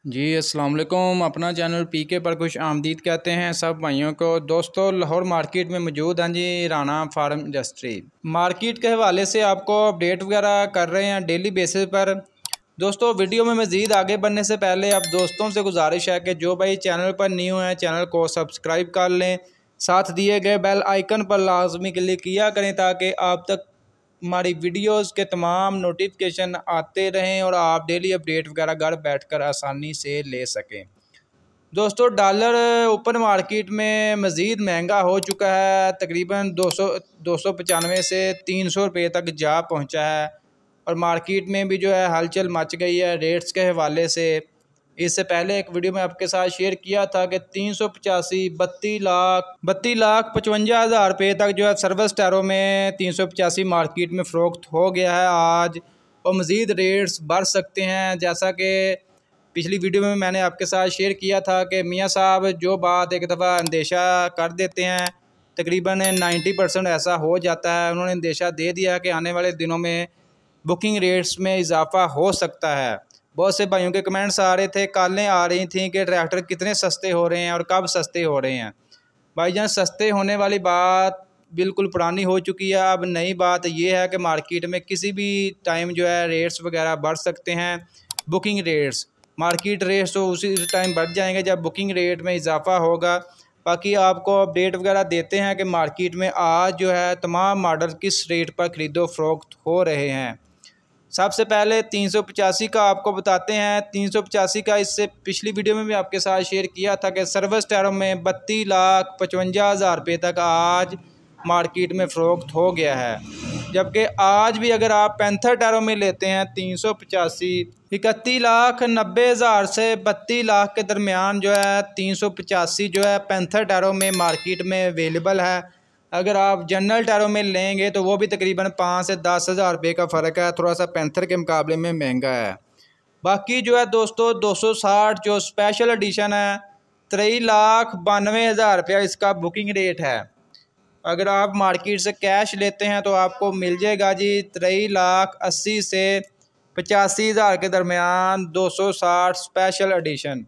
जी अस्सलाम वालेकुम। अपना चैनल पीके पर खुश आमदीद कहते हैं सब भाइयों को। दोस्तों लाहौर मार्केट में मौजूद हैं जी राना फार्म इंडस्ट्री। मार्केट के हवाले से आपको अपडेट वगैरह कर रहे हैं डेली बेसिस पर। दोस्तों वीडियो में मज़ीद आगे बढ़ने से पहले आप दोस्तों से गुजारिश है कि जो भाई चैनल पर न्यू हैं चैनल को सब्सक्राइब कर लें, साथ दिए गए बेल आइकन पर लाजमी क्लिक किया करें ताकि आप तक हमारी वीडियोस के तमाम नोटिफिकेशन आते रहें और आप डेली अपडेट वगैरह घर बैठकर आसानी से ले सकें। दोस्तों डॉलर ओपन मार्केट में मज़ीद महंगा हो चुका है, तकरीबन 295 से 300 रुपये तक जा पहुंचा है और मार्केट में भी जो है हलचल मच गई है रेट्स के हवाले से। इससे पहले एक वीडियो में आपके साथ शेयर किया था कि 385 32 लाख 55 हज़ार रुपये तक जो है सर्विस टैरो में 385 मार्केट में फ़रोख्त हो गया है आज, और मज़ीद रेट्स बढ़ सकते हैं। जैसा कि पिछली वीडियो में मैंने आपके साथ शेयर किया था कि मियाँ साहब जो बात एक दफ़ा अंदेशा कर देते हैं तकरीबन 90% ऐसा हो जाता है। उन्होंने अंदेशा दे दिया कि आने वाले दिनों में बुकिंग रेट्स में इजाफ़ा हो सकता है। बहुत से भाइयों के कमेंट्स आ रहे थे, कॉलें आ रही थी कि ट्रैक्टर कितने सस्ते हो रहे हैं और कब सस्ते हो रहे हैं। भाईजान सस्ते होने वाली बात बिल्कुल पुरानी हो चुकी है। अब नई बात यह है कि मार्केट में किसी भी टाइम जो है रेट्स वगैरह बढ़ सकते हैं। बुकिंग रेट्स मार्केट रेट्स तो उसी टाइम बढ़ जाएंगे जब बुकिंग रेट में इजाफा होगा। बाकी आपको अपडेट वगैरह देते हैं कि मार्केट में आज जो है तमाम मॉडल किस रेट पर ख़रीदो फरोख्त हो रहे हैं। सबसे पहले 385 का आपको बताते हैं। 385 का इससे पिछली वीडियो में भी आपके साथ शेयर किया था कि सर्विस टैरो में 32,55,000 रुपये तक आज मार्केट में फ़रोख्त हो गया है। जबकि आज भी अगर आप पैंथर टैरो में लेते हैं 385 31,90,000 से 32 लाख के दरमियान जो है 385 जो है पैंथर टैरो में मार्केट में अवेलेबल है। अगर आप जनरल टैरो में लेंगे तो वो भी तकरीबन 5 से 10 हज़ार रुपये का फ़र्क है, थोड़ा सा पैंथर के मुकाबले में महंगा है। बाकी जो है दोस्तों 260 जो स्पेशल एडिशन है 23,92,000 रुपया इसका बुकिंग रेट है। अगर आप मार्केट से कैश लेते हैं तो आपको मिल जाएगा जी 23,80,000 से 85,000 के दरमियान 260 स्पेशल एडिशन।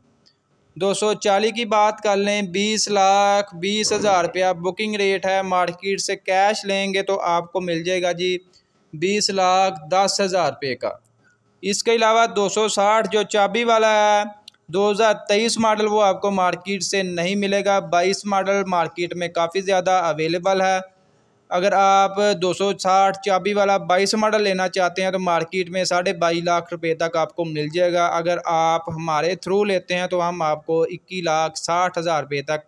240 की बात कर लें 20,20,000 रुपया बुकिंग रेट है। मार्केट से कैश लेंगे तो आपको मिल जाएगा जी 20,10,000 रुपये का। इसके अलावा 260 जो चाबी वाला है 2023 मॉडल वो आपको मार्केट से नहीं मिलेगा। 22 मॉडल मार्केट में काफ़ी ज़्यादा अवेलेबल है। अगर आप 260 चाबी वाला 22 मॉडल लेना चाहते हैं तो मार्केट में 22.5 लाख रुपए तक आपको मिल जाएगा। अगर आप हमारे थ्रू लेते हैं तो हम आपको 21,60,000 रुपये तक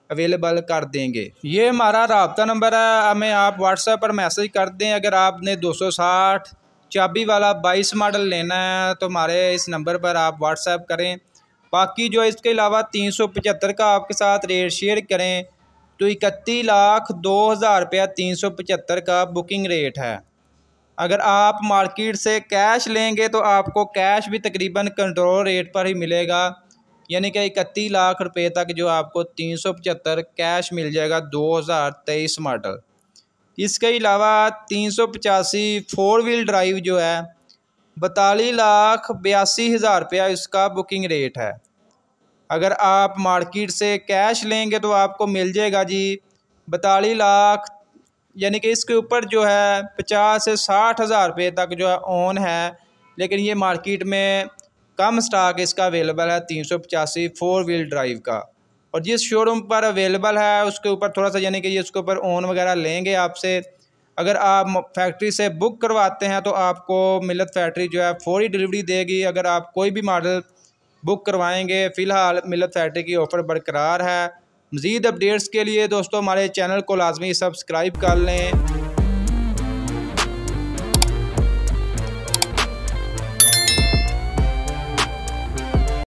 अवेलेबल कर देंगे। ये हमारा राब्ता नंबर है, हमें आप व्हाट्सएप पर मैसेज कर दें। अगर आपने 260 चाबी वाला 22 मॉडल लेना है तो हमारे इस नंबर पर आप व्हाट्सएप करें। बाकी जो इसके अलावा 375 का आपके साथ रेट शेयर करें तो 31,02,000 रुपया 375 का बुकिंग रेट है। अगर आप मार्केट से कैश लेंगे तो आपको कैश भी तकरीबन कंट्रोल रेट पर ही मिलेगा, यानी कि 31 लाख रुपए तक जो आपको 375 कैश मिल जाएगा 2023 मॉडल। इसके अलावा 385 4 व्हील ड्राइव जो है 42,82,000 रुपया इसका बुकिंग रेट है। अगर आप मार्केट से कैश लेंगे तो आपको मिल जाएगा जी 42 लाख, यानी कि इसके ऊपर जो है 50 से 60 हज़ार रुपये तक जो है ऑन है, लेकिन ये मार्केट में कम स्टॉक इसका अवेलेबल है 385 4 व्हील ड्राइव का। और जिस शोरूम पर अवेलेबल है उसके ऊपर थोड़ा सा यानी कि ये उसके ऊपर ऑन वगैरह लेंगे आपसे। अगर आप फैक्ट्री से बुक करवाते हैं तो आपको मिलत फैक्ट्री जो है फौरी डिलीवरी देगी। अगर आप कोई भी मॉडल बुक करवाएंगे फ़िलहाल मिलत फैक्ट्री की ऑफ़र बरकरार है। मज़ीद अपडेट्स के लिए दोस्तों हमारे चैनल को लाजमी सब्सक्राइब कर लें।